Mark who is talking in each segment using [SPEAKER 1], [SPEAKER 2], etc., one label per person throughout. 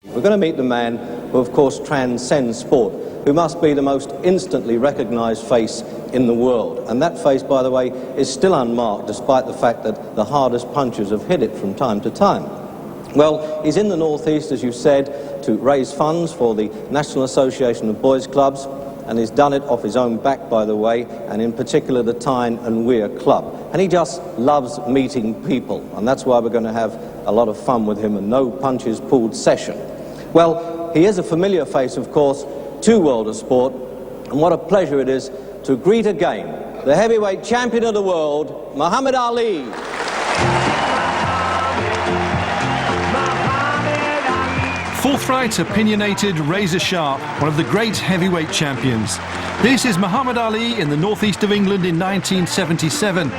[SPEAKER 1] We're going to meet the man who, of course, transcends sport, who must be the most instantly recognised face in the world. And that face, by the way, is still unmarked, despite the fact that the hardest punchers have hit it from time to time. Well, he's in the North East, as you said, to raise funds for the National Association of Boys Clubs, and he's done it off his own back, by the way, and in particular the Tyne and Weir Club. And he just loves meeting people, and that's why we're going to have a lot of fun with him, a no punches pulled session. Well, he is a familiar face, of course, to World of Sport, and what a pleasure it is to greet again the heavyweight champion of the world, Muhammad Ali.
[SPEAKER 2] Forthright, opinionated, razor-sharp, one of the great heavyweight champions. This is Muhammad Ali in the northeast of England in 1977.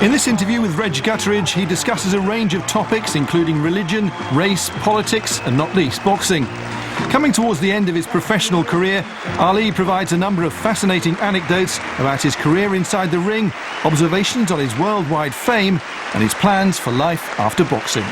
[SPEAKER 2] In this interview with Reg Gutteridge, he discusses a range of topics, including religion, race, politics, and not least boxing. Coming towards the end of his professional career, Ali provides a number of fascinating anecdotes about his career inside the ring, observations on his worldwide fame, and his plans for life after boxing.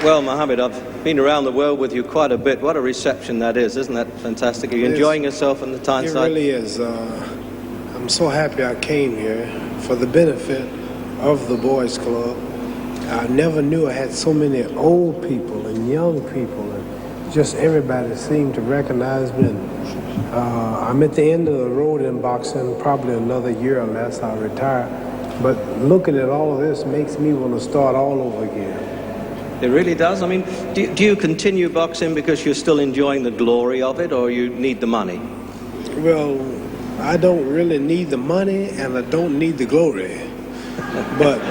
[SPEAKER 1] Well, Mohammed, I've been around the world with you quite a bit. What a reception that is. Isn't that fantastic? Are you enjoying yourself on the Tyne side?
[SPEAKER 3] It really is. I'm so happy I came here for the benefit of the Boys Club. I never knew I had so many old people and young people, and just everybody seemed to recognize me. I'm at the end of the road in boxing, probably another year or less I'll retire. But looking at all of this makes me want to start all over again.
[SPEAKER 1] It really does. I mean, do you continue boxing because you're still enjoying the glory of it, or you need the money?
[SPEAKER 3] Well, I don't really need the money, and I don't need the glory. But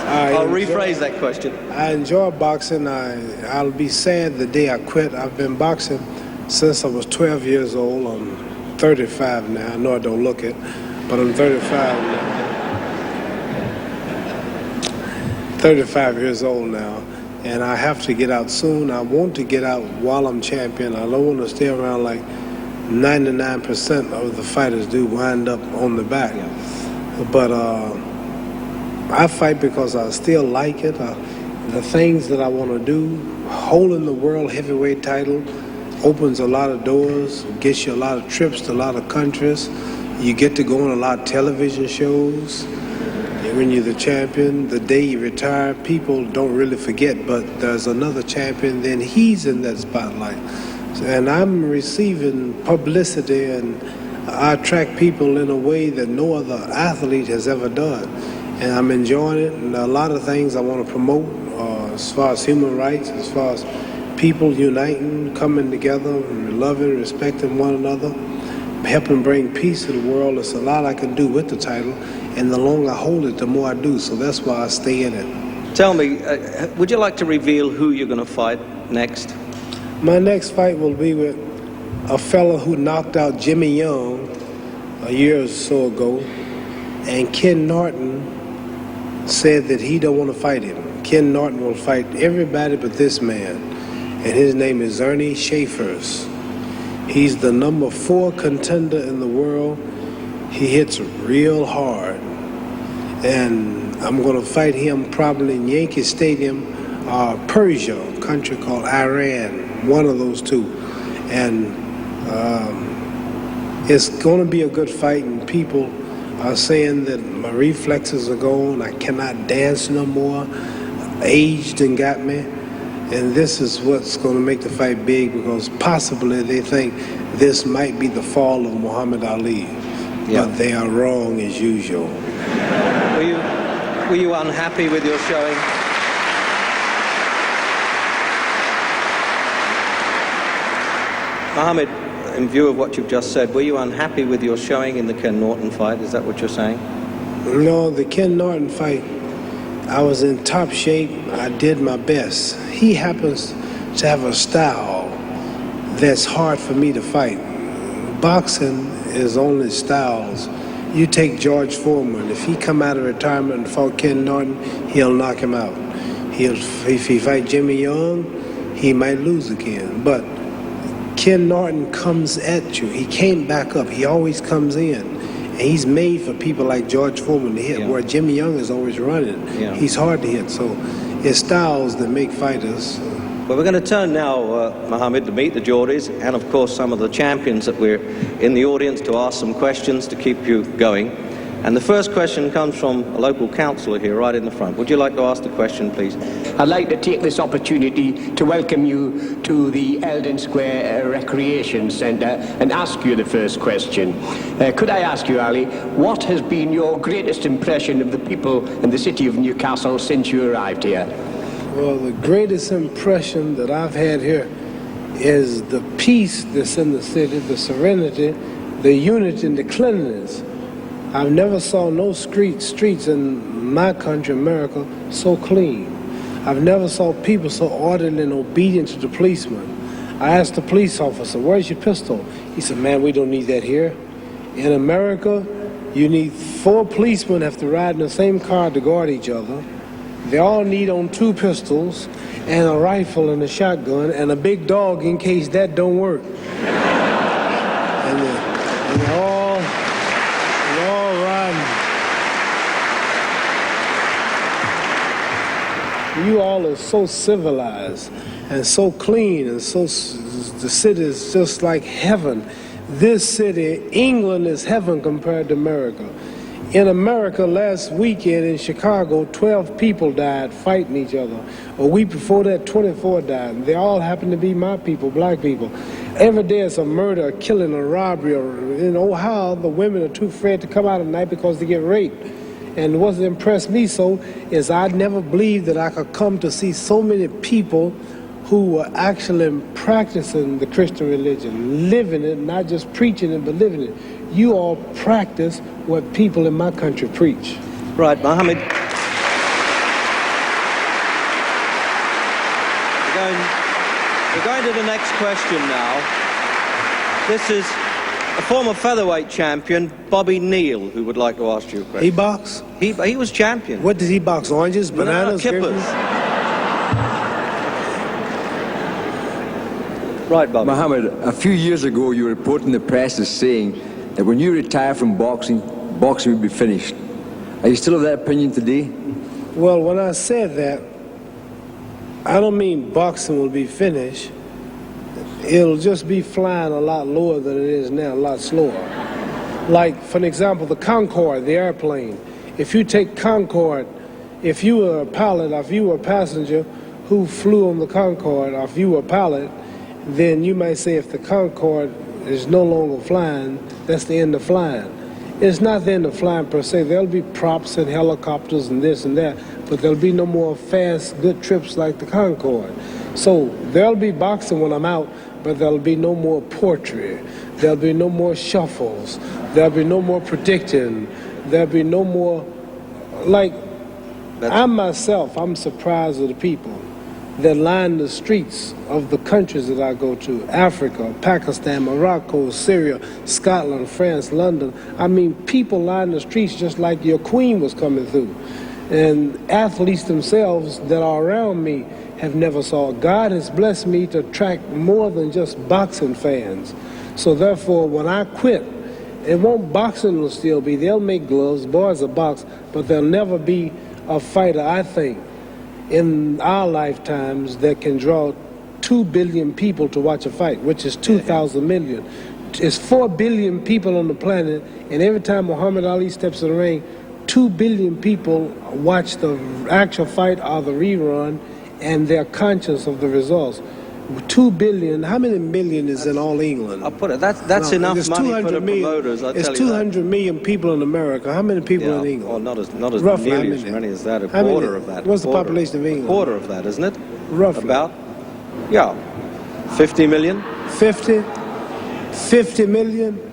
[SPEAKER 1] I'll rephrase that question.
[SPEAKER 3] I enjoy boxing. I'll be sad the day I quit. I've been boxing since I was 12 years old. I'm 35 now. I know I don't look it, but I'm 35 now. 35 years old now, and I have to get out soon. I want to get out while I'm champion. I don't want to stay around like 99% of the fighters do, wind up on the back. But I fight because I still like it. The things that I want to do, holding the world heavyweight title opens a lot of doors, gets you a lot of trips to a lot of countries. You get to go on a lot of television shows. When you're the champion, the day you retire, people don't really forget, but there's another champion, then he's in that spotlight. And I'm receiving publicity, and I attract people in a way that no other athlete has ever done. And I'm enjoying it, and a lot of things I want to promote as far as human rights, as far as people uniting, coming together, loving, respecting one another, helping bring peace to the world. There's a lot I can do with the title. And the longer I hold it, the more I do. So that's why I stay in it.
[SPEAKER 1] Tell me, would you like to reveal who you're going to fight next?
[SPEAKER 3] My next fight will be with a fellow who knocked out Jimmy Young a year or so ago. And Ken Norton said that he don't want to fight him. Ken Norton will fight everybody but this man. And his name is Ernie Schaefers. He's the number 4 contender in the world. He hits real hard, and I'm going to fight him probably in Yankee Stadium or Persia, a country called Iran, one of those two. And it's going to be a good fight, and people are saying that my reflexes are gone, I cannot dance no more, age done got me, and this is what's going to make the fight big, because possibly they think this might be the fall of Muhammad Ali. Yeah. But they are wrong as usual.
[SPEAKER 1] Were you unhappy with your showing? Mohammed, in view of what you've just said, were you unhappy with your showing in the Ken Norton fight? Is that what you're saying?
[SPEAKER 3] No, the Ken Norton fight, I was in top shape. I did my best. He happens to have a style that's hard for me to fight. boxing is only styles. You take George Foreman. If he come out of retirement and fought Ken Norton, he'll knock him out. If he fight Jimmy Young, he might lose again. But Ken Norton comes at you. He can't back up. He always comes in. And he's made for people like George Foreman to hit, where Jimmy Young is always running. He's hard to hit. So it's styles that make fighters.
[SPEAKER 1] Well, we're going to turn now, Mohammed, to meet the Geordies and, of course, some of the champions that we're in the audience to ask some questions to keep you going. And the first question comes from a local councillor here right in the front. Would you like to ask the question, please?
[SPEAKER 4] I'd like to take this opportunity to welcome you to the Eldon Square Recreation Centre and ask you the first question. Could I ask you, Ali, what has been your greatest impression of the people in the city of Newcastle since you arrived here?
[SPEAKER 3] Well, the greatest impression that I've had here is the peace that's in the city, the serenity, the unity, and the cleanliness. I've never saw no streets in my country, America, so clean. I've never saw people so orderly and obedient to the policeman. I asked the police officer, "Where's your pistol?" He said, "Man, we don't need that here. In America, you need 4 policemen have to ride in the same car to guard each other. They all need on 2 pistols and a rifle and a shotgun and a big dog in case that don't work." and they're all riding. You all are so civilized and so clean, and so the city is just like heaven. This city, England, is heaven compared to America. In America, last weekend in Chicago, 12 people died fighting each other. A week before that, 24 died. They all happen to be my people, black people. Every day it's a murder, a killing, a robbery. In Ohio, the women are too afraid to come out at night because they get raped. And what impressed me so is I never believed that I could come to see so many people who were actually practicing the Christian religion, living it, not just preaching it, but living it. You all practice what people in my country preach.
[SPEAKER 1] Right, Mohammed. We're going to the next question now. This is a former featherweight champion, Bobby Neal, who would like to ask you a question.
[SPEAKER 3] He boxed?
[SPEAKER 1] He was champion.
[SPEAKER 3] What did he box? Oranges, bananas,
[SPEAKER 1] kippers? Right, Bobby.
[SPEAKER 5] Mohammed, a few years ago you reported in the press as saying that when you retire from boxing, boxing will be finished. Are you still of that opinion today?
[SPEAKER 3] Well, when I said that, I don't mean boxing will be finished. It'll just be flying a lot lower than it is now, a lot slower. Like, for an example, the Concorde, the airplane. If you take Concorde, if you were a pilot, or if you were a passenger who flew on the Concorde, or if you were a pilot, then you might say if the Concorde is no longer flying, that's the end of flying. It's not the end of flying per se. There'll be props and helicopters and this and that, but there'll be no more fast, good trips like the Concorde. So there'll be boxing when I'm out, but there'll be no more poetry. There'll be no more shuffles. There'll be no more predicting. There'll be no more, like, I myself, I'm surprised at the people that line the streets of the countries that I go to, Africa, Pakistan, Morocco, Syria, Scotland, France, London. I mean, people line the streets just like your queen was coming through. And athletes themselves that are around me have never saw. God has blessed me to attract more than just boxing fans. So therefore, when I quit, it won't, boxing will still be. They'll make gloves, boys will box, but there'll never be a fighter, I think, in our lifetimes that can draw 2 billion people to watch a fight, which is 2,000 million. It's 4 billion people on the planet, and every time Muhammad Ali steps in the ring, 2 billion people watch the actual fight or the rerun, and they're conscious of the results. 2 billion, how many million is in all England?
[SPEAKER 1] I'll put it, that's enough money for the promoters, I'll tell you that.
[SPEAKER 3] It's 200 million people in America. How many people in England?
[SPEAKER 1] Well, not as
[SPEAKER 3] Roughly,
[SPEAKER 1] nearly as many as that, a quarter of that.
[SPEAKER 3] What's the population of England?
[SPEAKER 1] A quarter of that, isn't it?
[SPEAKER 3] Roughly.
[SPEAKER 1] About, 50 million?
[SPEAKER 3] 50 million?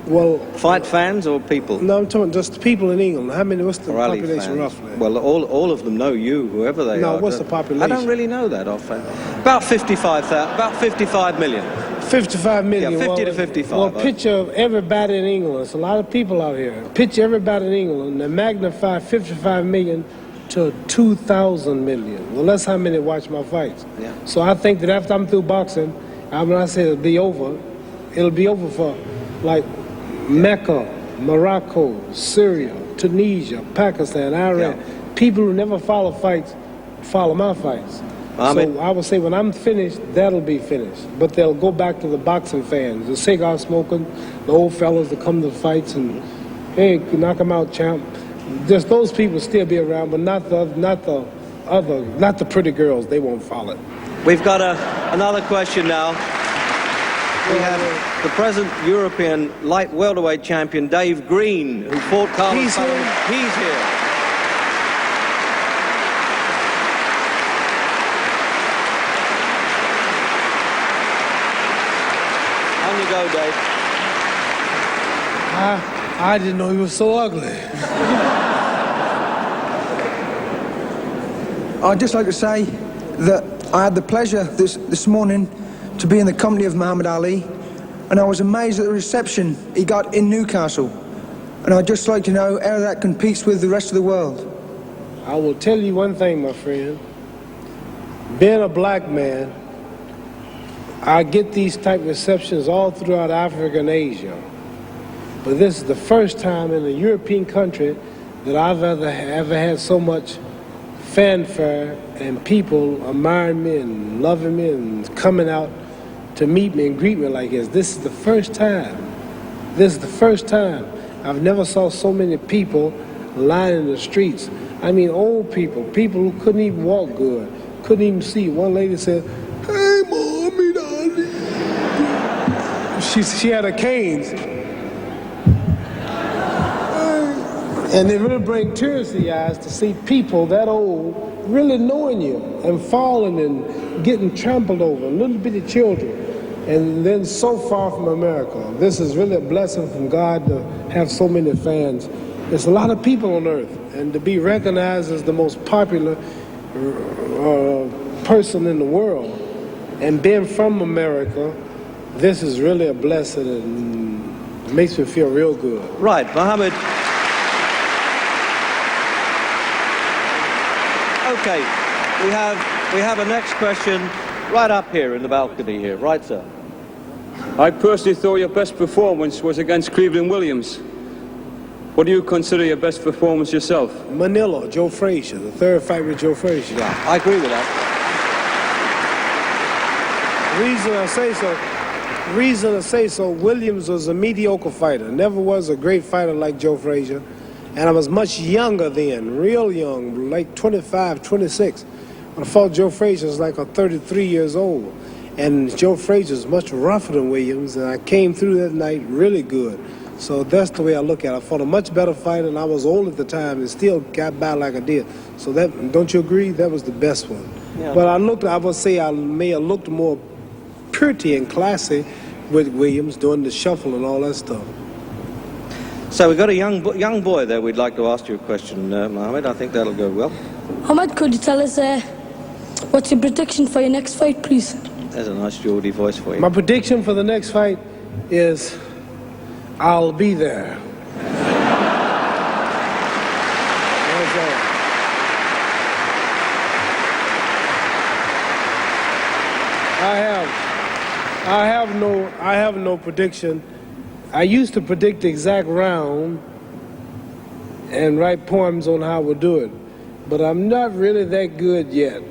[SPEAKER 3] Well,
[SPEAKER 1] fight fans or people?
[SPEAKER 3] No, I'm talking just people in England. How many? What's the population
[SPEAKER 1] fans.
[SPEAKER 3] roughly?
[SPEAKER 1] Well, all of them know you, whoever they are.
[SPEAKER 3] No, what's the population?
[SPEAKER 1] I don't really know that offhand. About 55 million.
[SPEAKER 3] 55 million.
[SPEAKER 1] Yeah, 50 to
[SPEAKER 3] Well,
[SPEAKER 1] 55.
[SPEAKER 3] Well, picture everybody in England. There's a lot of people out here. Picture everybody in England and magnify 55 million to 2,000 million. Well, that's how many watch my fights.
[SPEAKER 1] Yeah.
[SPEAKER 3] So I think that after I'm through boxing, when I say it'll be over for like Mecca, Morocco, Syria, Tunisia, Pakistan, Iran.
[SPEAKER 1] Yeah.
[SPEAKER 3] People who never follow fights follow my fights. So I would say when I'm finished, that'll be finished. But they'll go back to the boxing fans, the cigar smoking, the old fellas that come to the fights and, hey, knock 'em out, champ. Just those people still be around, but not the pretty girls. They won't follow it.
[SPEAKER 1] We've got another question now. We have the present European light welterweight champion, Dave Green, who fought Carlos.
[SPEAKER 3] He's here.
[SPEAKER 1] He's here. On you go, Dave.
[SPEAKER 3] I didn't know he was so ugly.
[SPEAKER 6] I'd just like to say that I had the pleasure this morning to be in the company of Muhammad Ali, and I was amazed at the reception he got in Newcastle. And I'd just like to know how that competes with the rest of the world.
[SPEAKER 3] I will tell you one thing, my friend. Being a black man, I get these type of receptions all throughout Africa and Asia. But this is the first time in a European country that I've ever had so much fanfare and people admiring me and loving me and coming out to meet me and greet me like this. This is the first time. This is the first time. I've never saw so many people lining the streets. I mean, old people, people who couldn't even walk good, couldn't even see. One lady said, "Hey, Mommy, darling." She had a cane. And it really brings tears to your eyes to see people that old really knowing you and falling and getting trampled over, little bitty children, and then so far from America. This is really a blessing from God to have so many fans. There's a lot of people on earth, and to be recognized as the most popular person in the world, and being from America, this is really a blessing and makes me feel real good.
[SPEAKER 1] Right, Mohammed. Okay, we have a next question right up here in the balcony here. Right, sir.
[SPEAKER 7] I personally thought your best performance was against Cleveland Williams. What do you consider your best performance yourself?
[SPEAKER 3] Manila, Joe Frazier, the third fight with Joe Frazier.
[SPEAKER 1] Yeah, I agree with that.
[SPEAKER 3] Reason I say so, Williams was a mediocre fighter, never was a great fighter like Joe Frazier. And I was much younger then, real young, like 25, 26. When I fought Joe Frazier, I was like 33 years old. And Joe Frazier was much rougher than Williams, and I came through that night really good. So that's the way I look at it. I fought a much better fighter, and I was old at the time and still got by like I did. So that, don't you agree? That was the best one. Yeah. But I would say I may have looked more pretty and classy with Williams doing the shuffle and all that stuff.
[SPEAKER 1] So we've got a young boy there. We'd like to ask you a question, Mohammed. I think that'll go well.
[SPEAKER 8] Mohammed, could you tell us what's your prediction for your next fight, please?
[SPEAKER 1] There's a nice Geordie voice for you.
[SPEAKER 3] My prediction for the next fight is I'll be there. I have no prediction. I used to predict the exact round and write poems on how we'll do it, but I'm not really that good yet.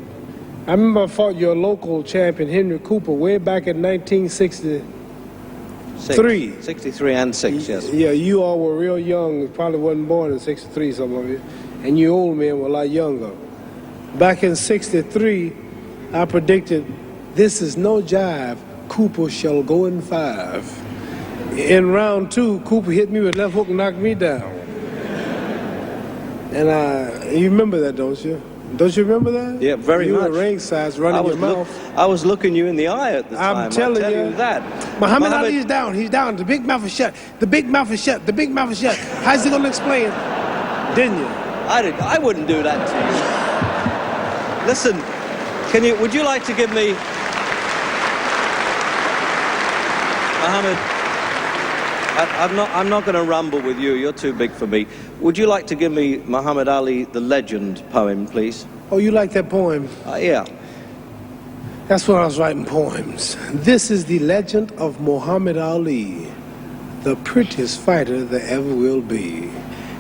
[SPEAKER 3] I remember I fought your local champion, Henry Cooper, way back in 1963.
[SPEAKER 1] 63 and 6, yes.
[SPEAKER 3] Yeah, you all were real young. You probably wasn't born in 63, some of you. And you old men were a lot younger. Back in 63, I predicted, this is no jive. Cooper shall go in 5. In round 2, Cooper hit me with left hook and knocked me down. And you remember that, don't you? Don't you remember that?
[SPEAKER 1] Yeah, very much.
[SPEAKER 3] You were ringside running your mouth.
[SPEAKER 1] I was looking you in the eye at the time.
[SPEAKER 3] I'm telling you
[SPEAKER 1] that.
[SPEAKER 3] Muhammad Ali's down. He's down. The big mouth is shut. The big mouth is shut. The big mouth is shut. How's he going to explain? Didn't you?
[SPEAKER 1] I wouldn't do that to you. Listen, would you like to give me... Muhammad, I'm not going to rumble with you. You're too big for me. Would you like to give me Muhammad Ali, the Legend poem, please?
[SPEAKER 3] Oh, you like that poem?
[SPEAKER 1] Yeah.
[SPEAKER 3] That's when I was writing poems. This is the legend of Muhammad Ali, the prettiest fighter there ever will be.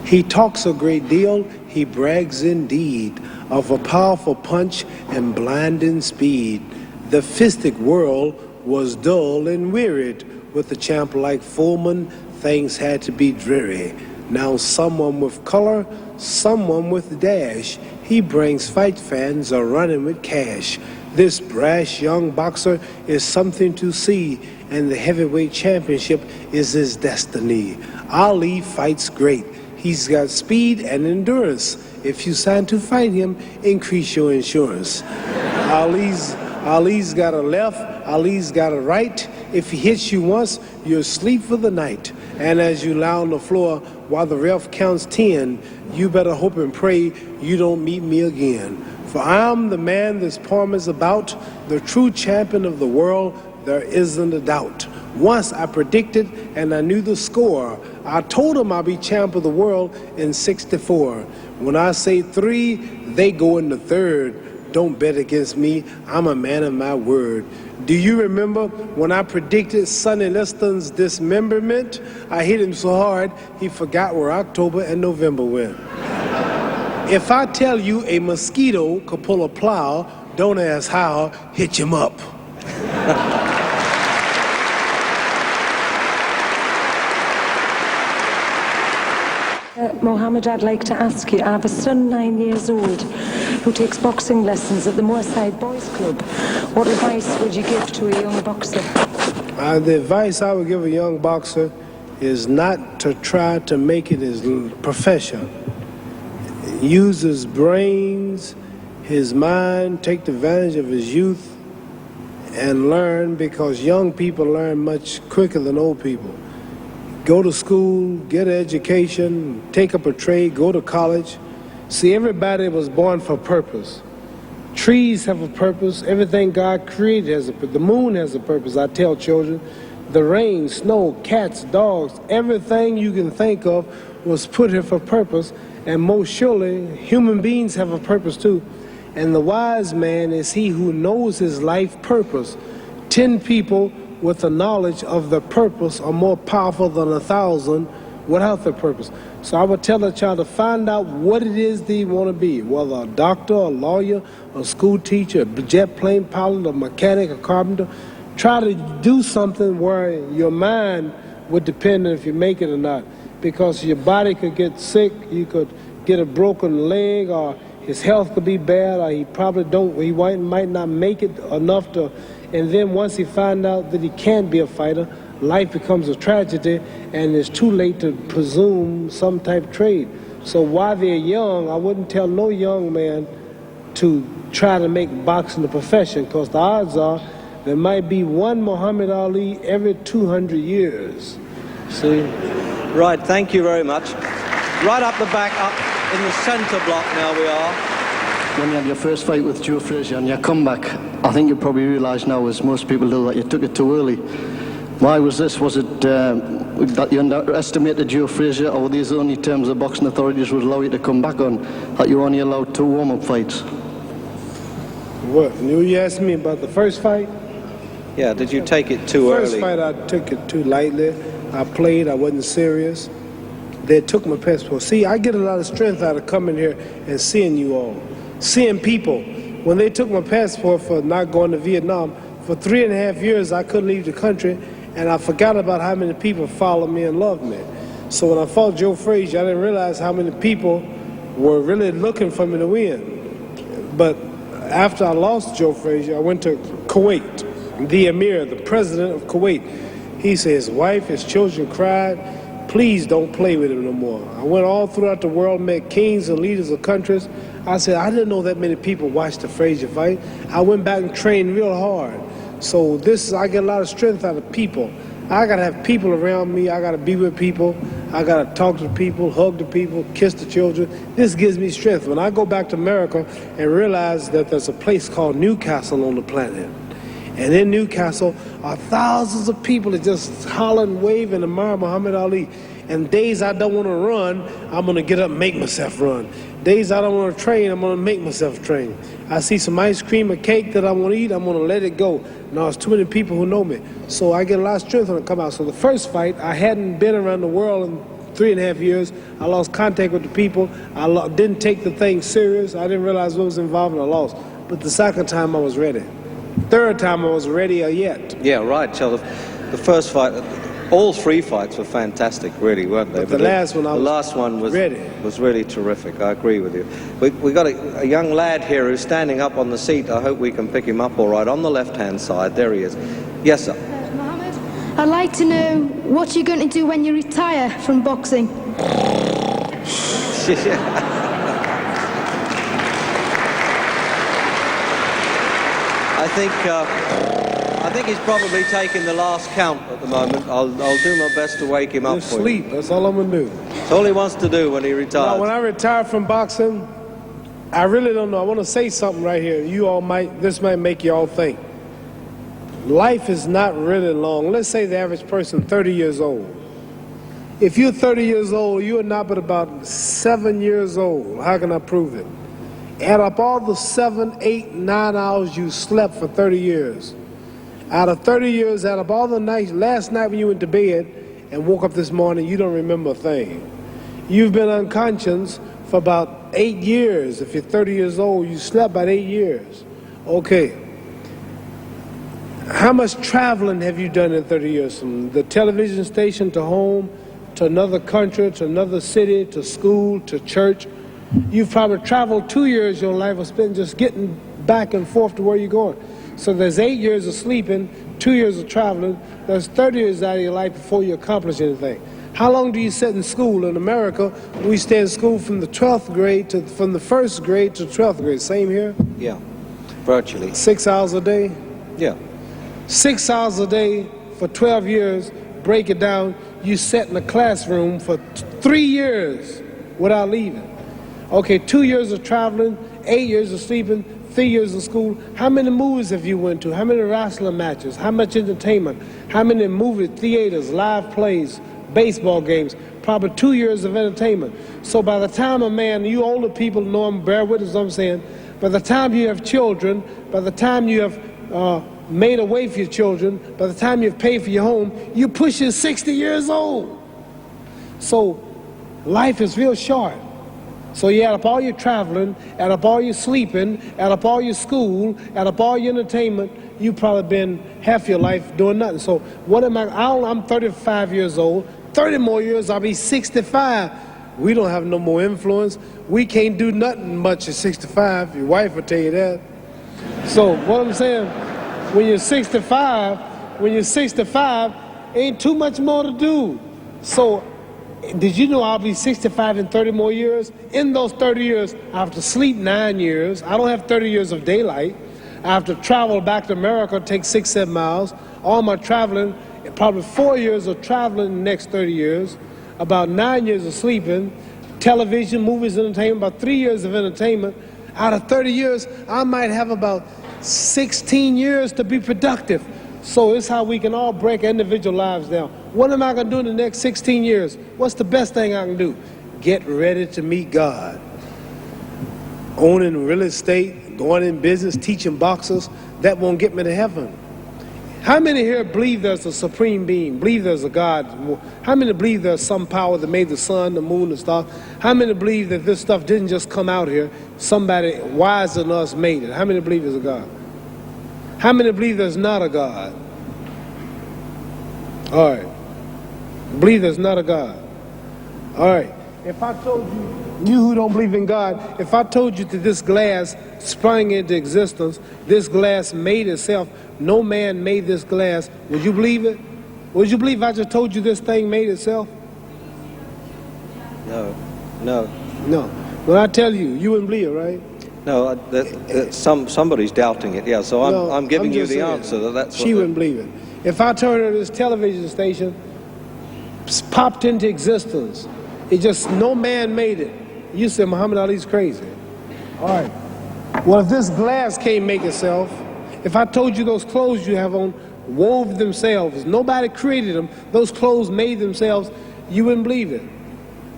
[SPEAKER 3] He talks a great deal, he brags indeed, of a powerful punch and blinding speed. The fistic world was dull and wearied. With a champ like Foreman, things had to be dreary. Now someone with color, someone with dash. He brings fight fans a running with cash. This brash young boxer is something to see, and the heavyweight championship is his destiny. Ali fights great. He's got speed and endurance. If you sign to fight him, increase your insurance. Ali's got a left, Ali's got a right. If he hits you once, you're asleep for the night. And as you lie on the floor while the ref counts 10, you better hope and pray you don't meet me again. For I'm the man this poem is about, the true champion of the world, there isn't a doubt. Once I predicted and I knew the score. I told him I'd be champ of the world in 64. When I say 3, they go in the 3rd. Don't bet against me, I'm a man of my word. Do you remember when I predicted Sonny Liston's dismemberment? I hit him so hard, he forgot where October and November went. If I tell you a mosquito could pull a plow, don't ask how, hitch him up.
[SPEAKER 9] Mohammed, I'd like to ask you, I have a son 9 years old who takes boxing lessons at the Moorside Boys Club. What advice would you give to a young boxer?
[SPEAKER 3] The advice I would give a young boxer is not to try to make it his profession. Use his brains, his mind, take advantage of his youth, and learn, because young people learn much quicker than old people. Go to school, get an education, take up a trade, go to college. See, everybody was born for a purpose. Trees have a purpose. Everything God created has a purpose. The moon has a purpose, I tell children. The rain, snow, cats, dogs, everything you can think of was put here for purpose. And most surely, human beings have a purpose too. And the wise man is he who knows his life purpose. 10 people with the knowledge of the purpose are more powerful than 1,000 without the purpose. So I would tell a child to find out what it is they want to be, whether a doctor, a lawyer, a school teacher, a jet plane pilot, a mechanic, a carpenter. Try to do something where your mind would depend on if you make it or not, because your body could get sick, you could get a broken leg, or his health could be bad, or he might not make it enough to. And then once he finds out that he can't be a fighter, life becomes a tragedy, and it's too late to presume some type of trade. So while they're young, I wouldn't tell no young man to try to make boxing a profession, because the odds are there might be one Muhammad Ali every 200 years. See?
[SPEAKER 1] Right, thank you very much. Right up the back, up in the centre block now we are.
[SPEAKER 10] When you had your first fight with Joe Frazier and your comeback, I think you probably realise now, as most people do, that you took it too early. Why was this? Was it that you underestimated Joe Frazier, or were these the only terms the boxing authorities would allow you to come back on, that you were only allowed 2 warm-up fights?
[SPEAKER 3] What, you asked me about the first fight?
[SPEAKER 1] Yeah, did you take it too early?
[SPEAKER 3] The first fight I took it too lightly. I played, I wasn't serious. They took my passport. See, I get a lot of strength out of coming here and seeing you all. Seeing people. When they took my passport for not going to Vietnam, for 3.5 years I couldn't leave the country, and I forgot about how many people followed me and loved me. So when I fought Joe Frazier, I didn't realize how many people were really looking for me to win. But after I lost Joe Frazier, I went to Kuwait. The Emir, the president of Kuwait, he said his wife, his children cried, please don't play with him no more. I went all throughout the world, met kings and leaders of countries. I said, I didn't know that many people watched the Frazier fight. I went back and trained real hard. So I get a lot of strength out of people. I gotta have people around me. I gotta be with people. I gotta talk to people, hug the people, kiss the children. This gives me strength. When I go back to America and realize that there's a place called Newcastle on the planet, And in Newcastle are thousands of people that just hollering, waving, and admire Muhammad Ali. And days I don't want to run, I'm going to get up and make myself run. Days I don't want to train, I'm going to make myself train. I see some ice cream or cake that I want to eat, I'm going to let it go. Now, there's too many people who know me. So I get a lot of strength when I come out. So the first fight, I hadn't been around the world in 3.5 years. I lost contact with the people. I didn't take the thing serious. I didn't realize what was involved, and I lost. But the second time, I was ready. Third time, I was readier yet.
[SPEAKER 1] Yeah, right, Charles. The first fight, all three fights were fantastic, really, weren't they?
[SPEAKER 3] But the last one,
[SPEAKER 1] was
[SPEAKER 3] ready.
[SPEAKER 1] Was really terrific. I agree with you. We got a young lad here who's standing up on the seat. I hope we can pick him up all right. On the left-hand side, there he is. Yes, sir.
[SPEAKER 8] Mohammed, I'd like to know what you're going to do when you retire from boxing.
[SPEAKER 1] I think he's probably taking the last count at the moment. I'll do my best to wake him up for
[SPEAKER 3] sleep. That's all I'm going to do.
[SPEAKER 1] That's all he wants to do when he retires.
[SPEAKER 3] Now, when I retire from boxing, I really don't know. I want to say something right here. This might make you all think. Life is not really long. Let's say the average person 30 years old. If you're 30 years old, you are not but about 7 years old. How can I prove it? Add up all the 7, 8, 9 hours you slept for 30 years. Out of 30 years, add up all the nights, last night when you went to bed and woke up this morning, you don't remember a thing. You've been unconscious for about 8 years. If you're 30 years old, you slept about 8 years. Okay. How much traveling have you done in 30 years? From the television station to home, to another country, to another city, to school, to church. You've probably traveled 2 years your life was spent just getting back and forth to where you're going. So there's 8 years of sleeping, 2 years of traveling. There's 30 years out of your life before you accomplish anything. How long do you sit in school? In America, we stay in school from the 12th grade from the 1st grade to 12th grade. Same here?
[SPEAKER 1] Yeah, virtually.
[SPEAKER 3] 6 hours a day?
[SPEAKER 1] Yeah.
[SPEAKER 3] 6 hours a day for 12 years, break it down, you sat in a classroom for 3 years without leaving. Okay, 2 years of traveling, 8 years of sleeping, 3 years of school. How many movies have you went to? How many wrestling matches? How much entertainment? How many movie theaters, live plays, baseball games? Probably 2 years of entertainment. So by the time a man, you older people know, bear with us what I'm saying, by the time you have children, by the time you have made a way for your children, by the time you've paid for your home, you're pushing 60 years old. So life is real short. So you add up all your traveling, add up all your sleeping, add up all your school, add up all your entertainment, you've probably been half your life doing nothing. So what am I'm 35 years old, 30 more years I'll be 65. We don't have no more influence. We can't do nothing much at 65. Your wife will tell you that. So what I'm saying, when you're 65, ain't too much more to do. So did you know I'll be 65 in 30 more years? In those 30 years, I have to sleep 9 years. I don't have 30 years of daylight. I have to travel back to America, take 6, 7 miles. All my traveling, probably 4 years of traveling in the next 30 years, about 9 years of sleeping, television, movies, entertainment, about 3 years of entertainment. Out of 30 years, I might have about 16 years to be productive. So it's how we can all break individual lives down. What am I going to do in the next 16 years? What's the best thing I can do? Get ready to meet God. Owning real estate, going in business, teaching boxers, that won't get me to heaven. How many here believe there's a supreme being, believe there's a God? How many believe there's some power that made the sun, the moon, the stars? How many believe that this stuff didn't just come out here? Somebody wiser than us made it. How many believe there's a God? How many believe there's not a God? All right. Believe there's not a God. All right. If I told you who don't believe in God, if I told you that this glass sprang into existence, this glass made itself, no man made this glass, would you believe it? Would you believe if I just told you this thing made itself?
[SPEAKER 1] No.
[SPEAKER 3] When I tell you, you wouldn't believe it, right?
[SPEAKER 1] No, somebody's doubting it, yeah, so I'm giving you the answer. That's
[SPEAKER 3] she wouldn't believe it. If I told her this television station popped into existence, it just, no man made it, you said Muhammad Ali's crazy. All right. Well, if this glass can't make itself, If I told you those clothes you have on wove themselves, nobody created them, those clothes made themselves, you wouldn't believe it.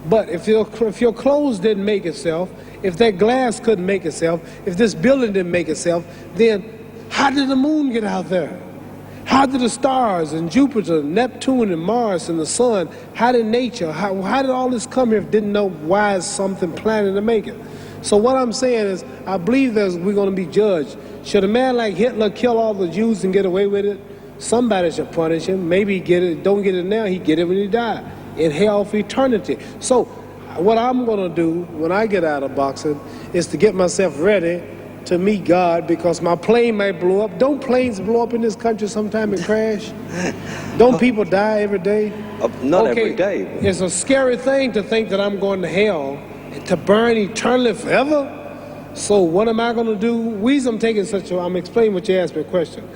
[SPEAKER 3] But if your clothes didn't make itself, if that glass couldn't make itself, if this building didn't make itself, then how did the moon get out there? How did the stars and Jupiter, Neptune and Mars and the sun, how did nature, how did all this come here if didn't know why is something planning to make it? So what I'm saying is, I believe that we're going to be judged. Should a man like Hitler kill all the Jews and get away with it? Somebody should punish him. Maybe he get it, don't get it now, he get it when he die, in hell for eternity. So what I'm going to do when I get out of boxing is to get myself ready to meet God, because my plane might blow up. Don't planes blow up in this country sometime and crash? Don't people die every day?
[SPEAKER 1] Not every day.
[SPEAKER 3] It's a scary thing to think that I'm going to hell to burn eternally forever. So what am I going to do? I'm taking I'm explaining what you asked me a question.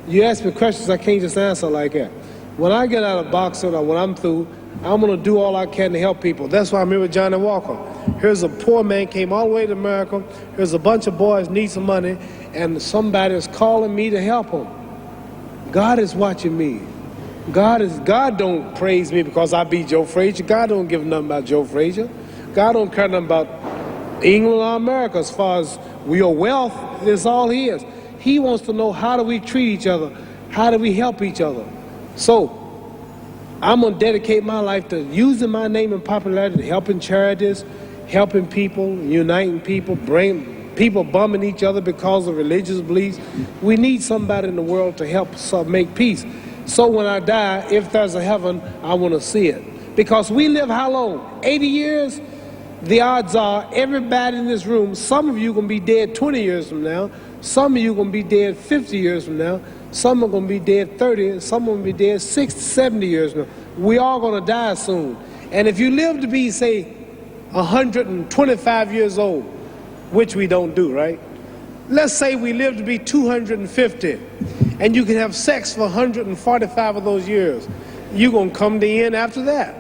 [SPEAKER 3] You ask me questions I can't just answer like that. When I get out of boxing or when I'm through, I'm going to do all I can to help people. That's why I'm here with Johnny Walker. Here's a poor man, came all the way to America. Here's a bunch of boys need some money, and somebody is calling me to help them. God is watching me. God don't praise me because I beat Joe Frazier. God don't give nothing about Joe Frazier. God don't care nothing about England or America as far as your wealth. That's all he is. He wants to know, how do we treat each other? How do we help each other? So I'm going to dedicate my life to using my name and popularity, helping charities, helping people, uniting people, bring people bumming each other because of religious beliefs. We need somebody in the world to help us make peace. So when I die, if there's a heaven, I want to see it. Because we live how long? 80 years? The odds are everybody in this room, some of you are going to be dead 20 years from now, some of you are going to be dead 50 years from now, some are going to be dead 30, and some are going to be dead 60, 70 years from now. We all going to die soon. And if you live to be, say, 125 years old, which we don't do, right? Let's say we live to be 250, and you can have sex for 145 of those years. You're going to come to the end after that.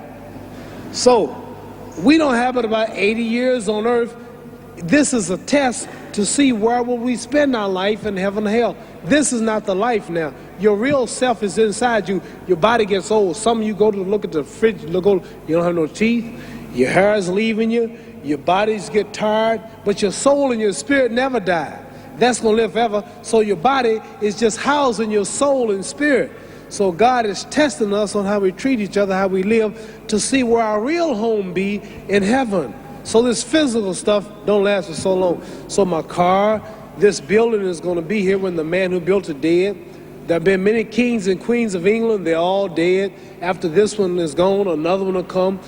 [SPEAKER 3] So we don't have but about 80 years on earth. This is a test to see where will we spend our life in heaven or hell. This is not the life now. Your real self is inside you. Your body gets old. Some of you go to look at the fridge, you don't have no teeth, your hair is leaving you, your bodies get tired, but your soul and your spirit never die. That's going to live forever. So your body is just housing your soul and spirit. So God is testing us on how we treat each other, how we live, to see where our real home be in heaven. So this physical stuff don't last for so long. So my car, this building is going to be here when the man who built it dead. There have been many kings and queens of England. They're all dead. After this one is gone, another one will come.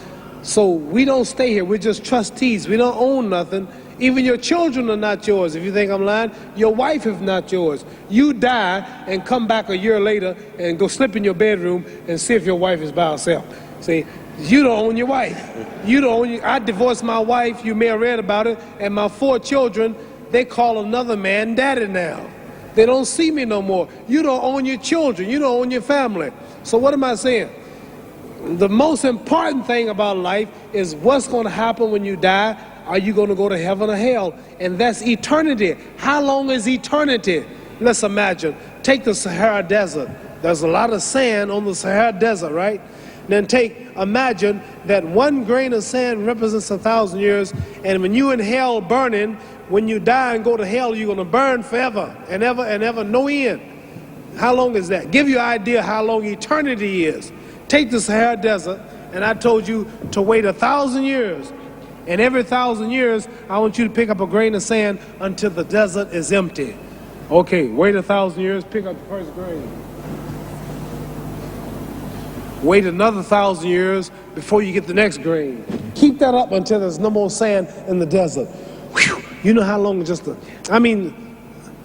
[SPEAKER 3] So we don't stay here. We're just trustees. We don't own nothing. Even your children are not yours. If you think I'm lying, your wife is not yours. You die and come back a year later and go slip in your bedroom and see if your wife is by herself. See, you don't own your wife. You don't own I divorced my wife, you may have read about it, and my 4 children, they call another man daddy now. They don't see me no more. You don't own your children. You don't own your family. So what am I saying? The most important thing about life is what's going to happen when you die. Are you going to go to heaven or hell? And that's eternity. How long is eternity? Let's imagine. Take the Sahara Desert. There's a lot of sand on the Sahara Desert, right? Then imagine that 1 grain of sand represents 1,000 years, and when you in hell burning, when you die and go to hell, you're going to burn forever and ever and ever, no end. How long is that? Give you an idea how long eternity is. Take the Sahara Desert, and I told you to wait 1,000 years. And every 1,000 years, I want you to pick up a grain of sand until the desert is empty. Okay, wait 1,000 years, pick up the first grain. Wait another 1,000 years before you get the next grain. Keep that up until there's no more sand in the desert. Whew. You know how long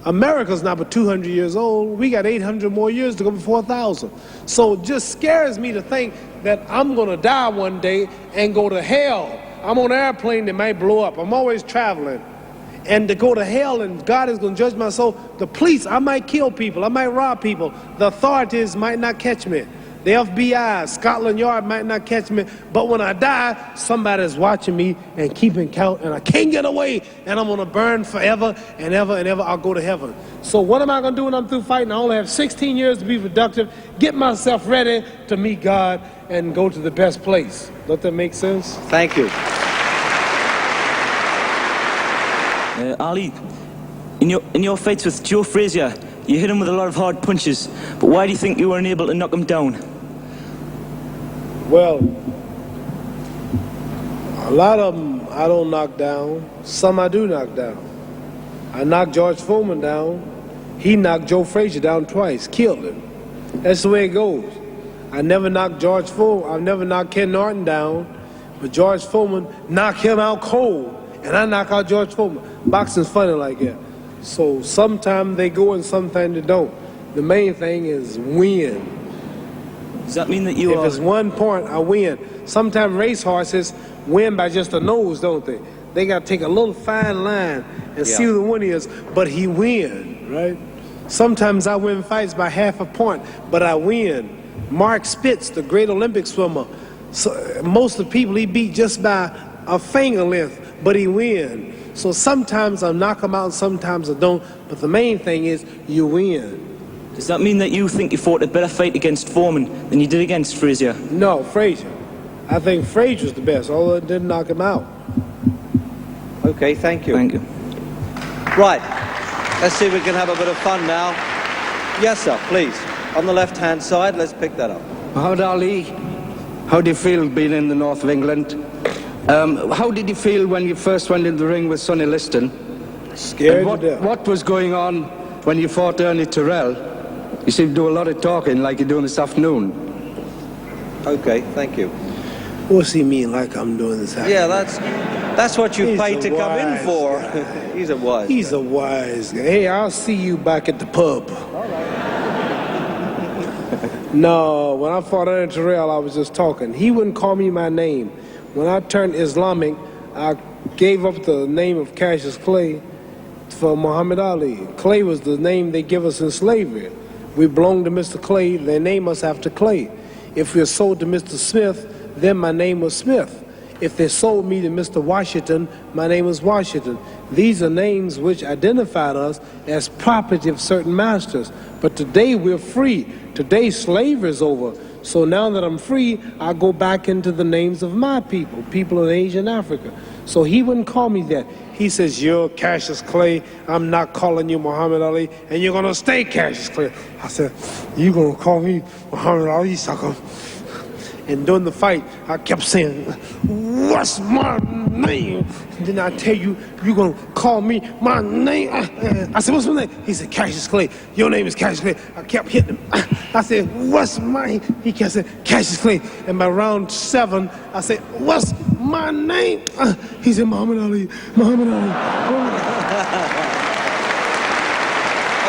[SPEAKER 3] America's not but 200 years old. We got 800 more years to go before 1,000. So it just scares me to think that I'm going to die one day and go to hell. I'm on an airplane that might blow up. I'm always traveling. And to go to hell and God is going to judge my soul. The police, I might kill people. I might rob people. The authorities might not catch me. The FBI, Scotland Yard might not catch me, but when I die, somebody's watching me and keeping count, and I can't get away, and I'm gonna burn forever and ever and ever. I'll go to heaven. So what am I gonna do when I'm through fighting? I only have 16 years to be productive, get myself ready to meet God and go to the best place. Does that make sense?
[SPEAKER 1] Thank you.
[SPEAKER 11] Ali, in your fights with Joe Frazier, you hit him with a lot of hard punches, but why do you think you were unable to knock him down?
[SPEAKER 3] Well, a lot of them I don't knock down. Some I do knock down. I knocked George Foreman down. He knocked Joe Frazier down twice, killed him. That's the way it goes. I never knocked George Foreman. I've never knocked Ken Norton down, but George Foreman knocked him out cold, and I knock out George Foreman. Boxing's funny like that. So sometimes they go and sometimes they don't. The main thing is win.
[SPEAKER 11] Does that mean that you
[SPEAKER 3] If it's 1 point, I win. Sometimes racehorses win by just a nose, don't they? They got to take a little fine line and see who the winner is, but he win, right? Sometimes I win fights by half a point, but I win. Mark Spitz, the great Olympic swimmer, so most of the people he beat just by a finger length, but he win. So sometimes I knock him out, and sometimes I don't, but the main thing is you win.
[SPEAKER 11] Does that mean that you think you fought a better fight against Foreman than you did against Frazier?
[SPEAKER 3] No, Frazier. I think Frazier's the best, although it didn't knock him out.
[SPEAKER 1] Okay, thank you.
[SPEAKER 11] Thank you.
[SPEAKER 1] Right, let's see if we can have a bit of fun now. Yes, sir, please. On the left-hand side, let's pick that up.
[SPEAKER 12] Muhammad Ali, how do you feel being in the north of England? How did you feel when you first went in the ring with Sonny Liston?
[SPEAKER 3] Scared to death.
[SPEAKER 12] What was going on when you fought Ernie Terrell? You seem to do a lot of talking like you're doing this afternoon.
[SPEAKER 1] Okay, thank you.
[SPEAKER 3] What's he mean like I'm doing this afternoon?
[SPEAKER 1] Yeah, that's what you paid to come in for. He's a wise guy.
[SPEAKER 3] He's a wise guy. Hey, I'll see you back at the pub.
[SPEAKER 1] All right.
[SPEAKER 3] No, when I fought Ernie Terrell, I was just talking. He wouldn't call me my name. When I turned Islamic, I gave up the name of Cassius Clay for Muhammad Ali. Clay was the name they give us in slavery. We belong to Mr. Clay, they name us after Clay. If we're sold to Mr. Smith, then my name was Smith. If they sold me to Mr. Washington, my name was Washington. These are names which identified us as property of certain masters. But today we're free. Today slavery is over. So now that I'm free, I go back into the names of my people, people in Asia and Africa. So he wouldn't call me that. He says, you're Cassius Clay, I'm not calling you Muhammad Ali, and you're gonna stay Cassius Clay. I said, you gonna call me Muhammad Ali, sucker? And during the fight, I kept saying, what's my name? And then I tell you, you're gonna call me my name. I said, what's my name? He said, Cassius Clay. Your name is Cassius Clay. I kept hitting him. I said, what's my? He kept saying, Cassius Clay. And by round 7, I said, what's my name? He said, Muhammad Ali, Muhammad Ali.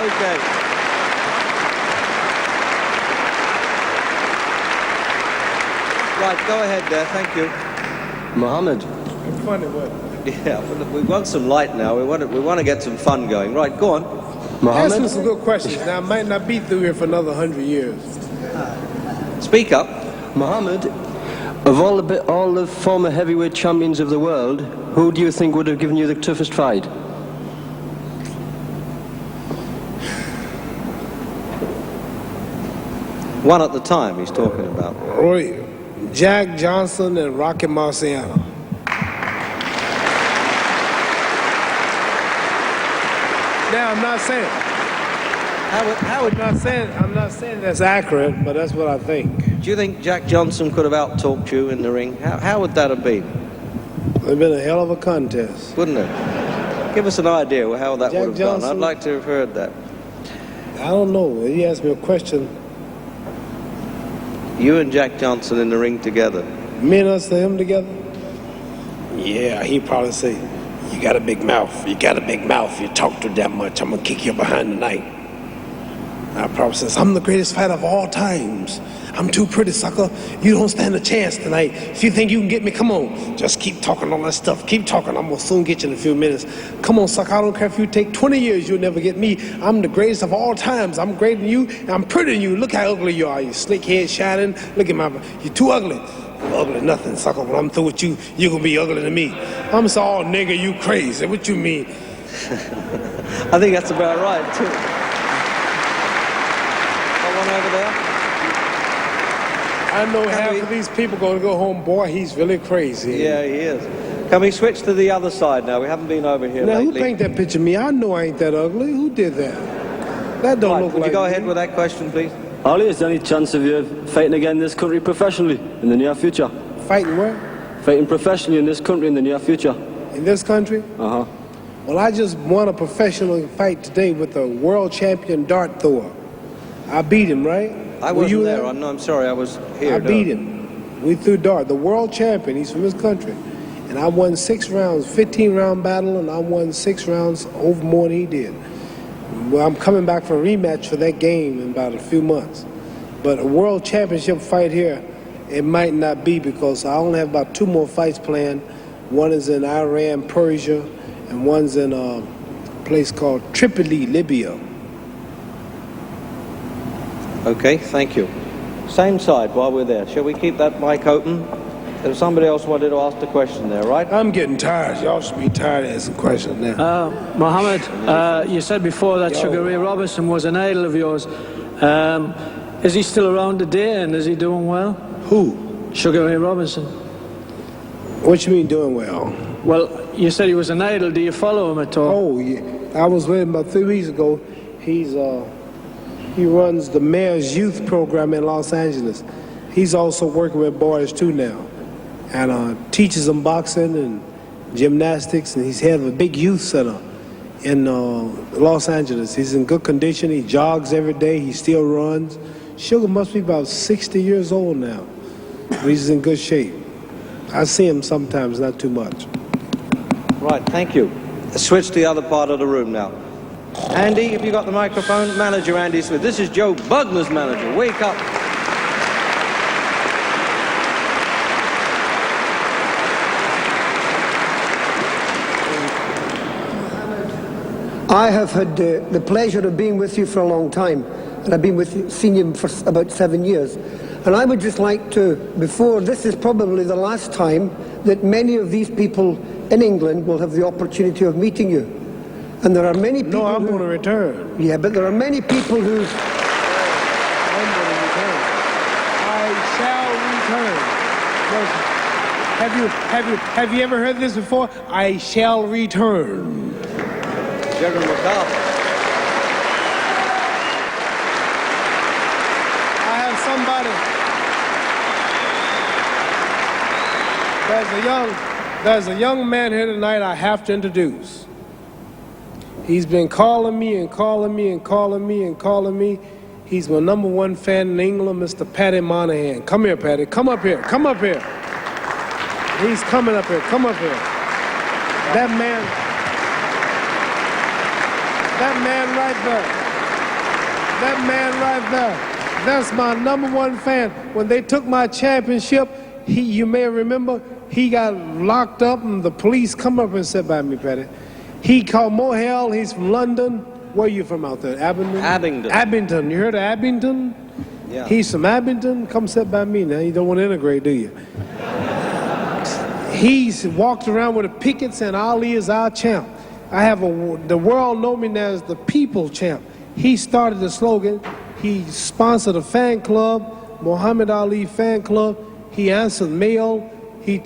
[SPEAKER 1] Okay. Right, go ahead there, thank you.
[SPEAKER 12] Muhammad.
[SPEAKER 3] Funny, what?
[SPEAKER 1] Yeah, but we want some light now. We want to get some fun going. Right, go on.
[SPEAKER 12] Muhammad.
[SPEAKER 3] Ask me some good questions. Now, I might not be through here for another 100 years.
[SPEAKER 1] Speak up.
[SPEAKER 12] Muhammad, of all the former heavyweight champions of the world, who do you think would have given you the toughest fight?
[SPEAKER 1] One at the time he's talking about.
[SPEAKER 3] Roy, Jack Johnson and Rocky Marciano. Now, I'm not saying. I'm not saying that's accurate, but that's what I think.
[SPEAKER 1] Do you think Jack Johnson could have out-talked you in the ring? How would that have been?
[SPEAKER 3] It'd been a hell of a contest.
[SPEAKER 1] Wouldn't it? Give us an idea of how that
[SPEAKER 3] Jack
[SPEAKER 1] would have
[SPEAKER 3] Johnson,
[SPEAKER 1] gone. I'd like to have heard that.
[SPEAKER 3] I don't know. He asked me a question.
[SPEAKER 1] You and Jack Johnson in the ring together.
[SPEAKER 3] Me and us and him together? Yeah, he'd probably say, you got a big mouth. You got a big mouth. You talk too damn much. I'm going to kick you behind tonight. I probably says, I'm the greatest fighter of all times. I'm too pretty, sucker. You don't stand a chance tonight. If you think you can get me, come on. Just keep talking all that stuff. Keep talking. I'm going to soon get you in a few minutes. Come on, sucker. I don't care if you take 20 years, you'll never get me. I'm the greatest of all times. I'm greater than you. I'm prettier than you. Look how ugly you are. You slick head shining. Look at you're too ugly. I'm ugly nothing, sucker. When I'm through with you, you're going to be ugly than me. I'm so, oh, nigga, you crazy. What you mean?
[SPEAKER 1] I think that's about right, too. Got one over there?
[SPEAKER 3] I know half of these people going to go home, boy, he's really crazy.
[SPEAKER 1] Yeah, he is. Can we switch to the other side now? We haven't been over here
[SPEAKER 3] now,
[SPEAKER 1] lately.
[SPEAKER 3] Who painted that picture of me? I know I ain't that ugly. Who did that? That don't look like
[SPEAKER 1] Would you go
[SPEAKER 3] me.
[SPEAKER 1] ahead with that question, please?
[SPEAKER 13] Ollie, is there any chance of you fighting again in this country professionally in the near future?
[SPEAKER 3] Fighting where?
[SPEAKER 13] Fighting professionally in this country in the near future.
[SPEAKER 3] In this country?
[SPEAKER 13] Uh-huh.
[SPEAKER 3] Well, I just won a professional fight today with a world champion dart thrower. I beat him, right?
[SPEAKER 1] I wasn't there. I'm sorry, I was here.
[SPEAKER 3] I beat him. We threw dart. The world champion, he's from this country. And I won 6 rounds, 15-round battle, and I won 6 rounds over more than he did. Well, I'm coming back for a rematch for that game in about a few months. But a world championship fight here, it might not be because I only have about 2 more fights planned. One is in Iran, Persia, and one's in a place called Tripoli, Libya.
[SPEAKER 1] Okay, thank you. Same side while we're there. Shall we keep that mic open? If somebody else wanted to ask the question there, right?
[SPEAKER 3] I'm getting tired. Y'all should be tired of asking questions now.
[SPEAKER 14] Mohammed, you said before that Sugar Ray Robinson was an idol of yours. Is he still around today and is he doing well?
[SPEAKER 3] Who?
[SPEAKER 14] Sugar Ray Robinson.
[SPEAKER 3] What you mean doing well?
[SPEAKER 14] Well, you said he was an idol. Do you follow him at all?
[SPEAKER 3] Oh, yeah. I was with him about 3 weeks ago. He runs the Mayor's Youth Program in Los Angeles. He's also working with boys too now, and teaches them boxing and gymnastics. And he's head of a big youth center in Los Angeles. He's in good condition. He jogs every day. He still runs. Sugar must be about 60 years old now, but he's in good shape. I see him sometimes, not too much.
[SPEAKER 1] Right, thank you. Switch to the other part of the room now. Andy, have you got the microphone? Manager Andy Smith. This is Joe Bugner's manager. Wake up.
[SPEAKER 15] I have had the pleasure of being with you for a long time, and I've been with you, seen you for about 7 years. And I would just like to, this is probably the last time that many of these people in England will have the opportunity of meeting you. And there are many people.
[SPEAKER 3] No, I'm going to return.
[SPEAKER 15] Yeah, but there are many people who.
[SPEAKER 3] I'm going to return. I shall return. Have you ever heard this before? I shall return.
[SPEAKER 1] General McCarthy.
[SPEAKER 3] I have somebody. There's a young man here tonight I have to introduce. He's been calling me and calling me and calling me and calling me. He's my #1 fan in England, Mr. Paddy Monahan. Come here, Paddy. Come up here. Come up here. He's coming up here. Come up here. That man right there. That's my #1 fan. When they took my championship, you may remember, he got locked up and the police come up and said by me, Paddy. He called Mohel. He's from London. Where are you from out there? Abingdon? Abingdon. You heard of Abingdon?
[SPEAKER 1] Yeah.
[SPEAKER 3] He's from Abingdon. Come sit by me now. You don't want to integrate, do you? He's walked around with a picket saying, Ali is our champ. The world know me now as the people champ. He started the slogan. He sponsored a fan club, Muhammad Ali fan club. He answered mail. He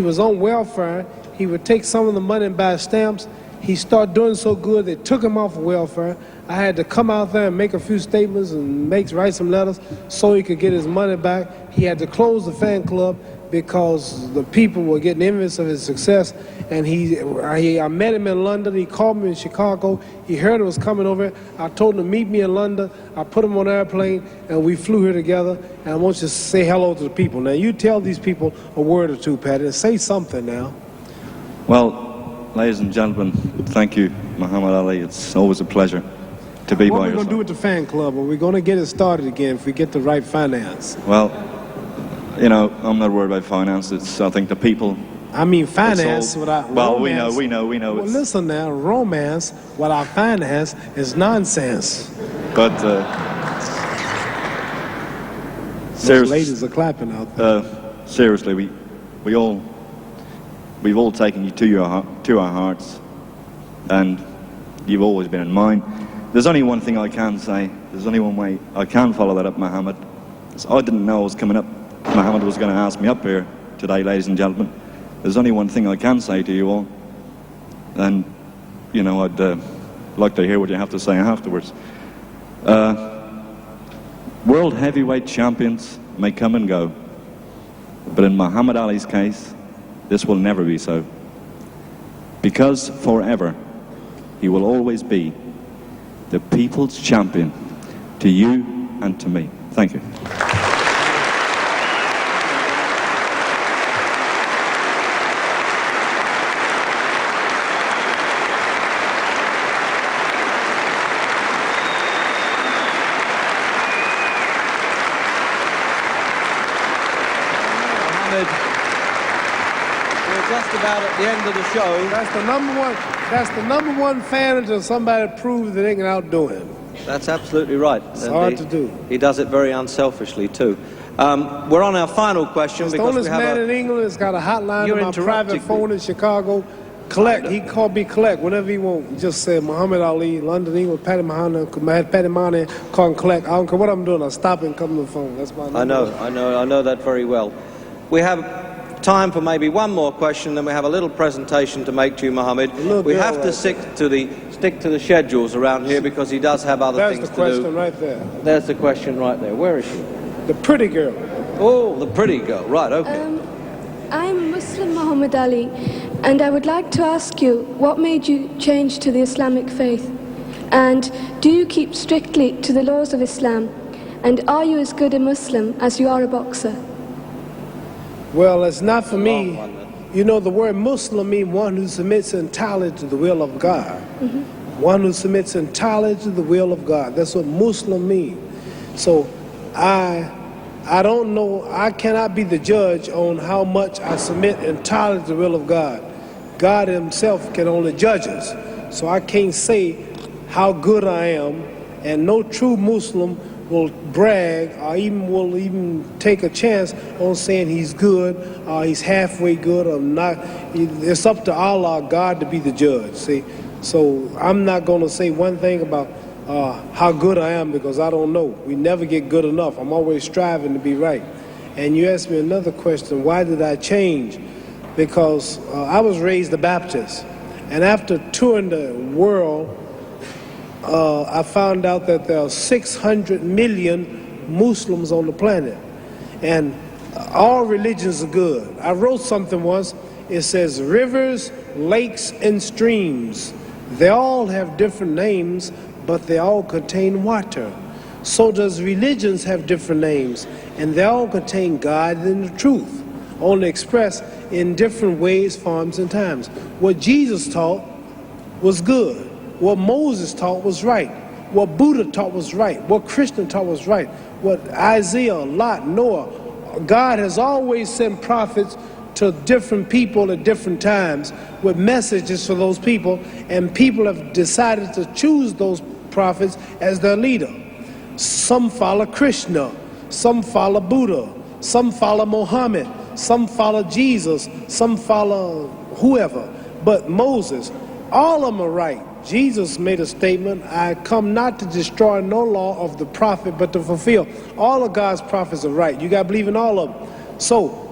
[SPEAKER 3] was on welfare. He would take some of the money and buy stamps. He started doing so good, they took him off of welfare. I had to come out there and make a few statements and write some letters so he could get his money back. He had to close the fan club because the people were getting envious of his success. And I met him in London. He called me in Chicago. He heard it was coming over. I told him to meet me in London. I put him on an airplane, and we flew here together. And I want you to say hello to the people. Now, you tell these people a word or two, Patty, and say something now.
[SPEAKER 16] Well, ladies and gentlemen, thank you, Muhammad Ali. It's always a pleasure to be by
[SPEAKER 3] What are we
[SPEAKER 16] your
[SPEAKER 3] going to do with the fan club? Are we going to get it started again if we get the right finance?
[SPEAKER 16] Well, you know, I'm not worried about finance. It's, I think, the people.
[SPEAKER 3] I mean, finance without
[SPEAKER 16] well,
[SPEAKER 3] romance.
[SPEAKER 16] we know.
[SPEAKER 3] Well, listen now, romance without finance is nonsense.
[SPEAKER 16] But
[SPEAKER 3] Those ladies are clapping out there.
[SPEAKER 16] Seriously, we've all taken you to our hearts, and you've always been in mine. There's only one thing I can say. There's only one way I can follow that up, Mohammed. I didn't know I was coming up. Mohammed was going to ask me up here today, ladies and gentlemen. There's only one thing I can say to you all, and you know, I'd like to hear what you have to say afterwards. World heavyweight champions may come and go, but in Muhammad Ali's case, this will never be so. Because forever, he will always be the people's champion, to you and to me. Thank you.
[SPEAKER 1] Just about at the end of the show.
[SPEAKER 3] That's the number one fan until somebody proves that they can outdo him.
[SPEAKER 1] That's absolutely right.
[SPEAKER 3] It's hard to do.
[SPEAKER 1] He does it very unselfishly too. We're on our final question
[SPEAKER 3] It's
[SPEAKER 1] because
[SPEAKER 3] the
[SPEAKER 1] we
[SPEAKER 3] oldest
[SPEAKER 1] have
[SPEAKER 3] man in England that's got a hotline
[SPEAKER 1] You're
[SPEAKER 3] on my private
[SPEAKER 1] interrupting
[SPEAKER 3] phone in Chicago. Collect. He called me collect whenever he wants. Just say Muhammad Ali, London, England, Paddy Mahoney, call him collect. I don't care what I'm doing. I stop and come to the phone. That's my number.
[SPEAKER 1] I know that very well. We have time for maybe one more question, then we have a little presentation to make to you, Mohammed. We have to stick to the schedules around here because he does have other things to do.
[SPEAKER 3] There's the question right there.
[SPEAKER 1] There's the question right there. Where is she?
[SPEAKER 3] The pretty girl.
[SPEAKER 1] Oh, the pretty girl. Right, okay.
[SPEAKER 17] I'm Muslim Muhammad Ali, and I would like to ask you, what made you change to the Islamic faith? And do you keep strictly to the laws of Islam? And are you as good a Muslim as you are a boxer?
[SPEAKER 3] Well, it's not for me. You know, the word Muslim means one who submits entirely to the will of God. One who submits entirely to the will of God. That's what Muslim means. So I don't know, I cannot be the judge on how much I submit entirely to the will of God. God himself can only judge us. So I can't say how good I am, and no true Muslim will brag or will even take a chance on saying he's good or he's halfway good or not. It's up to Allah, God, to be the judge, see. So I'm not going to say one thing about how good I am because I don't know. We never get good enough. I'm always striving to be right. And you asked me another question, why did I change? Because I was raised a Baptist. And after touring the world, I found out that there are 600 million Muslims on the planet. And all religions are good. I wrote something once. It says, rivers, lakes, and streams. They all have different names, but they all contain water. So does religions have different names, and they all contain God and the truth, only expressed in different ways, forms, and times. What Jesus taught was good. What Moses taught was right. What Buddha taught was right. What Christian taught was right. What Isaiah, Lot, Noah. God has always sent prophets to different people at different times with messages for those people, and people have decided to choose those prophets as their leader. Some follow Krishna, some follow Buddha, some follow Muhammad, some follow Jesus, some follow whoever. But Moses, all of them are right. Jesus made a statement, I come not to destroy no law of the prophet, but to fulfill. All of God's prophets are right. You got to believe in all of them. So,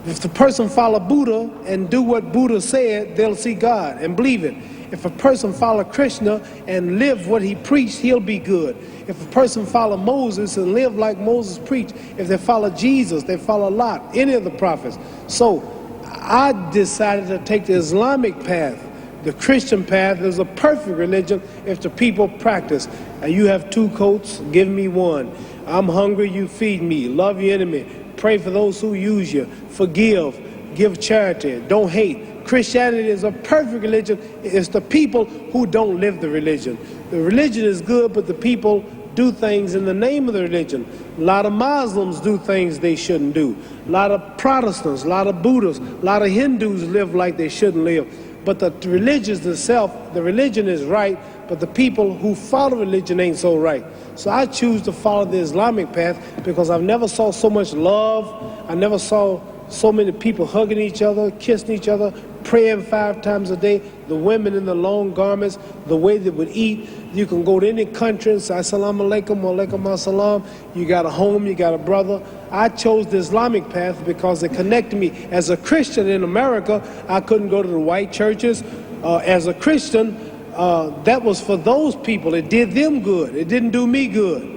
[SPEAKER 3] if the person follow Buddha and do what Buddha said, they'll see God and believe it. If a person follow Krishna and live what he preached, he'll be good. If a person follow Moses and live like Moses preached, if they follow Jesus, they follow Lot, any of the prophets. So I decided to take the Islamic path. The Christian path is a perfect religion if the people practice. And you have two coats, give me one. I'm hungry, you feed me. Love your enemy. Pray for those who use you. Forgive. Give charity. Don't hate. Christianity is a perfect religion. It's the people who don't live the religion. The religion is good, but the people do things in the name of the religion. A lot of Muslims do things they shouldn't do. A lot of Protestants, a lot of Buddhists, a lot of Hindus live like they shouldn't live. But the religion itself, the religion is right, but the people who follow religion ain't so right. So I choose to follow the Islamic path because I've never saw so much love. I never saw so many people hugging each other, kissing each other, praying 5 times a day, the women in the long garments, the way they would eat. You can go to any country and say, Assalamu alaikum, wa alaikum assalam. You got a home, you got a brother. I chose the Islamic path because it connected me. As a Christian in America, I couldn't go to the white churches. As a Christian, that was for those people. It did them good. It didn't do me good.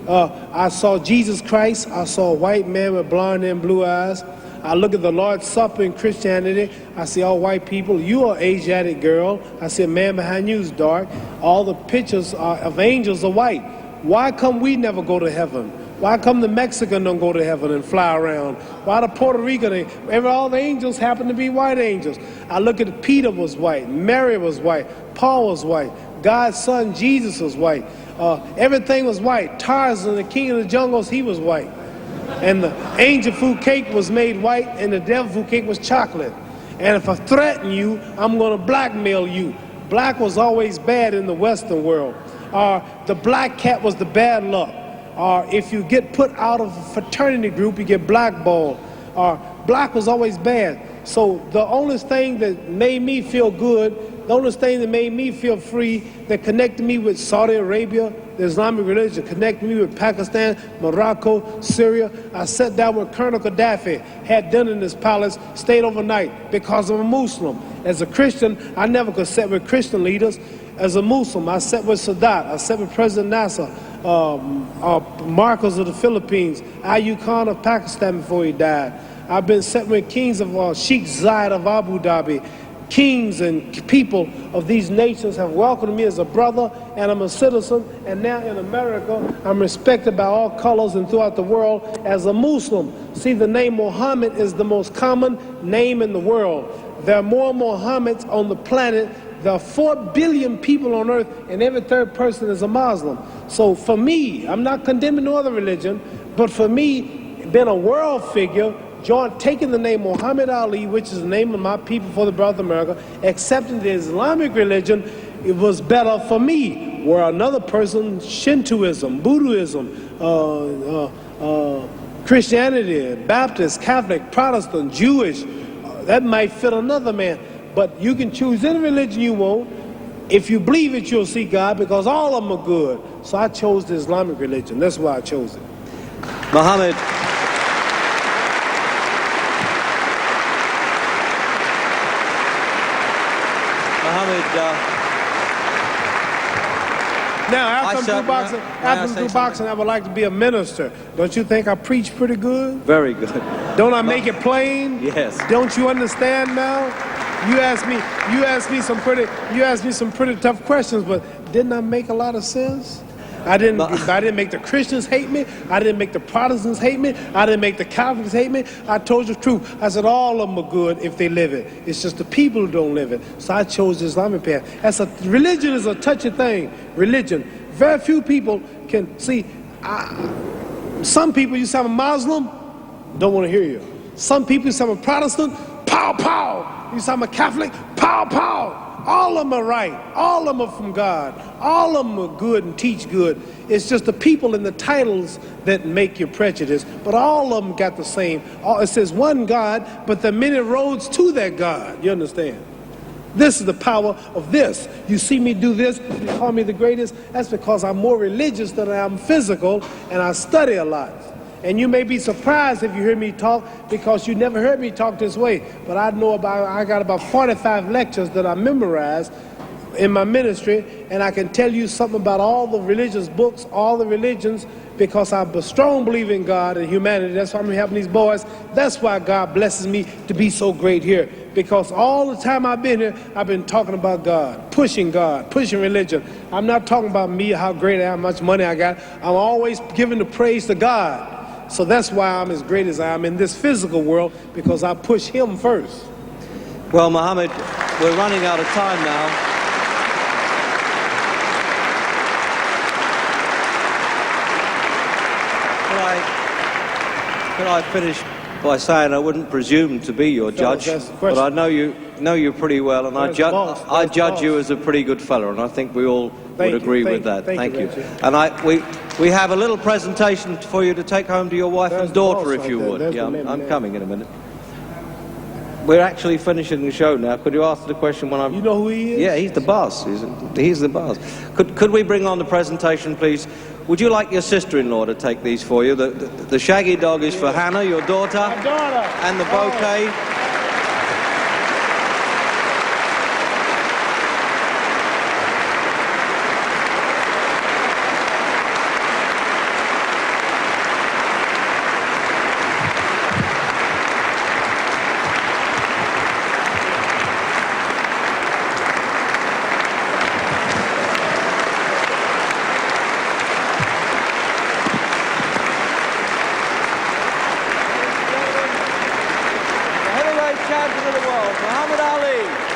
[SPEAKER 3] I saw Jesus Christ. I saw a white man with blonde and blue eyes. I look at the Lord's Supper in Christianity. I see all white people. You are an Asiatic girl. I see a man behind you is dark. All the pictures of angels are white. Why come we never go to heaven? Why come the Mexican don't go to heaven and fly around? Why the Puerto Rican? All the angels happen to be white angels. I look at Peter was white. Mary was white. Paul was white. God's son Jesus was white. Everything was white. Tarzan, the king of the jungles, he was white. And the angel food cake was made white, and the devil food cake was chocolate. And if I threaten you, I'm going to blackmail you. Black was always bad in the Western world. The black cat was the bad luck. If you get put out of a fraternity group, you get blackballed. Black was always bad. So the only thing that made me feel good, the only thing that made me feel free, that connected me with Saudi Arabia, the Islamic religion, connected me with Pakistan, Morocco, Syria. I sat down with Colonel Gaddafi, had dinner in his palace, stayed overnight because I'm a Muslim. As a Christian, I never could sit with Christian leaders. As a Muslim, I sat with Sadat, I sat with President Nasser, Marcos of the Philippines, Ayub Khan of Pakistan before he died. I've been sitting with kings of Sheikh Zayed of Abu Dhabi. Kings and people of these nations have welcomed me as a brother, and I'm a citizen. And now in America, I'm respected by all colors and throughout the world as a Muslim. See, the name Muhammad is the most common name in the world. There are more Muhammads on the planet. There are 4 billion people on earth, and every third person is a Muslim. So for me, I'm not condemning no other religion, but for me, being a world figure, taking the name Muhammad Ali, which is the name of my people for the brother of America, accepting the Islamic religion, it was better for me. Where another person, Shintoism, Buddhism, Christianity, Baptist, Catholic, Protestant, Jewish, that might fit another man. But you can choose any religion you want. If you believe it, you'll see God, because all of them are good. So I chose the Islamic religion. That's why I chose it.
[SPEAKER 1] Muhammad.
[SPEAKER 3] Now, after I'm through boxing, I would like to be a minister. Don't you think I preach pretty good?
[SPEAKER 1] Very good.
[SPEAKER 3] Don't I make it plain?
[SPEAKER 1] Yes.
[SPEAKER 3] Don't you understand now? You asked me some pretty tough questions, but didn't I make a lot of sense? I didn't make the Christians hate me. I didn't make the Protestants hate me. I didn't make the Catholics hate me. I told you the truth. I said all of them are good if they live it. It's just the people who don't live it. So I chose the Islamic path. Religion is a touchy thing. Religion. Very few people can see. Some people, you say I'm a Muslim, don't want to hear you. Some people, you say I'm a Protestant, pow, pow. You say I'm a Catholic, pow, pow. All of them are right. All of them are from God. All of them are good and teach good. It's just the people and the titles that make you prejudice. But all of them got the same. It says one God, but there are many roads to that God. You understand? This is the power of this. You see me do this, you call me the greatest. That's because I'm more religious than I am physical, and I study a lot. And you may be surprised if you hear me talk, because you never heard me talk this way. But I got about 45 lectures that I memorized in my ministry, and I can tell you something about all the religious books, all the religions, because I'm a strong believer in God and humanity. That's why I'm helping these boys. That's why God blesses me to be so great here. Because all the time I've been here, I've been talking about God, pushing religion. I'm not talking about me, how great I am, how much money I got. I'm always giving the praise to God. So that's why I'm as great as I am in this physical world, because I push Him first.
[SPEAKER 1] Well, Mohammed, we're running out of time now. Could I finish by saying I wouldn't presume to be your judge, but I know you pretty well, and I judge you as a pretty good fella, and I think we all would agree with that. Thank you. And we have a little presentation for you to take home to your wife and daughter, if you would. Yeah, I'm coming in a minute. We're actually finishing the show now. Could you ask the question when I'm...
[SPEAKER 3] You know who he is?
[SPEAKER 1] Yeah, he's the boss. He's the boss. Could we bring on the presentation, please? Would you like your sister-in-law to take these for you? The shaggy dog is for Hannah, your daughter.
[SPEAKER 3] My daughter.
[SPEAKER 1] And the bouquet. Champion of the world, Muhammad Ali.